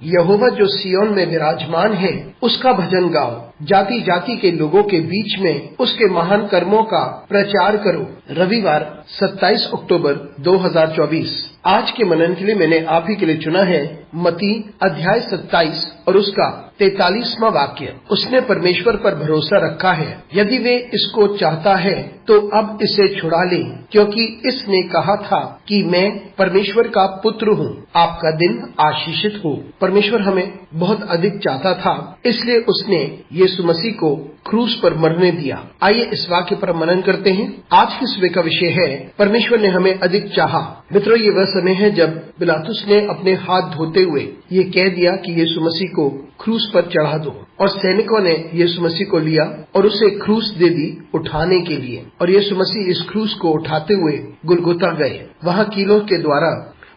यहोवा जो सिय्योन में विराजमान है उसका भजन गाओ, जाति जाति के लोगों के बीच में उसके महान कर्मों का प्रचार करो। रविवार 27 अक्टूबर 2024। आज के मनन के लिए मैंने आप ही के लिए चुना है मत्ती अध्याय 27 और उसका 43वां वाक्य। उसने परमेश्वर पर भरोसा रखा है, यदि वे इसको चाहता है तो अब इसे छुड़ा ले, क्योंकि इसने कहा था कि मैं परमेश्वर का पुत्र हूँ। आपका दिन आशीषित हो। परमेश्वर हमें बहुत अधिक चाहता था, इसलिए उसने यीशु मसीह को क्रूस पर मरने दिया। आइए इस वाक्य पर मनन करते हैं। आज की सुबह का विषय है परमेश्वर ने हमें अधिक चाहा। मित्रों, ये वह समय है जब पिलातुस ने अपने हाथ धोते हुए ये कह दिया कि यीशु मसीह को क्रूस पर चढ़ा दो, और सैनिकों ने यीशु मसीह को लिया और उसे क्रूस दे दी उठाने के लिए। और यीशु मसीह इस क्रूस को उठाते हुए गुलगुता गए। वहाँ कीलों के द्वारा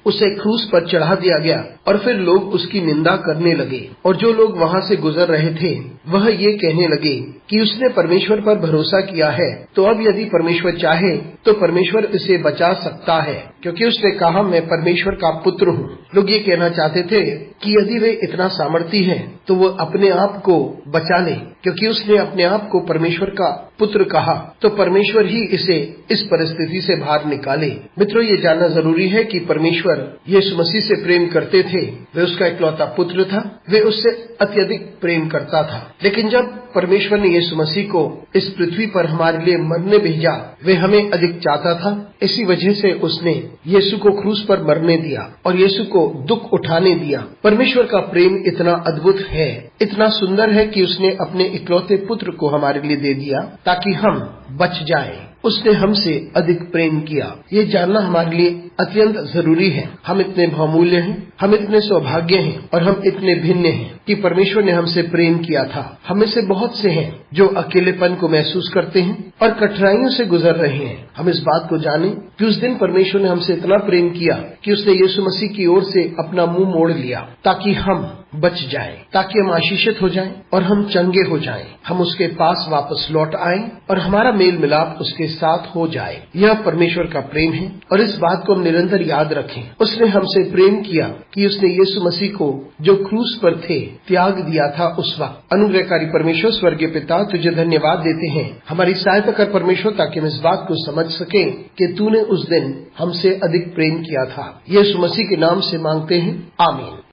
उसे क्रूस पर चढ़ा दिया गया और फिर लोग उसकी निंदा करने लगे। और जो लोग वहाँ से गुजर रहे थे वह ये कहने लगे कि उसने परमेश्वर पर भरोसा किया है, तो अब यदि परमेश्वर चाहे तो परमेश्वर इसे बचा सकता है, क्योंकि उसने कहा मैं परमेश्वर का पुत्र हूँ। लोग ये कहना चाहते थे कि यदि वे इतना सामर्थी है तो वो अपने आप को बचा ले, क्योंकि उसने अपने आप को परमेश्वर का पुत्र कहा, तो परमेश्वर ही इसे इस परिस्थिति से बाहर निकाले। मित्रों, ये जानना जरूरी है कि परमेश्वर यीशु मसीह से प्रेम करते थे। वे उसका इकलौता पुत्र था, वे उससे अत्यधिक प्रेम करता था। लेकिन जब परमेश्वर ने यीशु मसीह को इस पृथ्वी पर हमारे लिए मरने भेजा, वे हमें अधिक चाहता था। इसी वजह से उसने यीशु को क्रूस पर मरने दिया और यीशु को दुख उठाने दिया। परमेश्वर का प्रेम इतना अद्भुत है, इतना सुंदर है कि उसने अपने इकलौते पुत्र को हमारे लिए दे दिया ताकि हम बच जाएं। उसने हमसे अधिक प्रेम किया। ये जानना हमारे लिए अत्यंत जरूरी है। हम इतने बहुमूल्य हैं, हम इतने सौभाग्य हैं और हम इतने भिन्न हैं कि परमेश्वर ने हमसे प्रेम किया था। हम में से बहुत से हैं जो अकेलेपन को महसूस करते हैं और कठिनाइयों से गुजर रहे हैं। हम इस बात को जानें कि उस दिन परमेश्वर ने हमसे इतना प्रेम किया कि उसने यीशु मसीह की ओर से अपना मुंह मोड़ लिया ताकि हम बच जाएं, ताकि हम आशीषित हो जाएं और हम चंगे हो जाएं। हम उसके पास वापस लौट आएं और हमारा मेल मिलाप उसके साथ हो जाए। यह परमेश्वर का प्रेम है और इस बात को हम निरंतर याद रखें। उसने हमसे प्रेम किया कि उसने यीशु मसीह को जो क्रूस पर थे त्याग दिया था उस वक्त। अनुग्रहकारी परमेश्वर स्वर्गीय पिता, तुझे धन्यवाद देते हैं। हमारी सहायता कर परमेश्वर, ताकि हम इस बात को समझ सकें कि तूने उस दिन हमसे अधिक प्रेम किया था। यीशु मसीह के नाम से मांगते हैं, आमीन।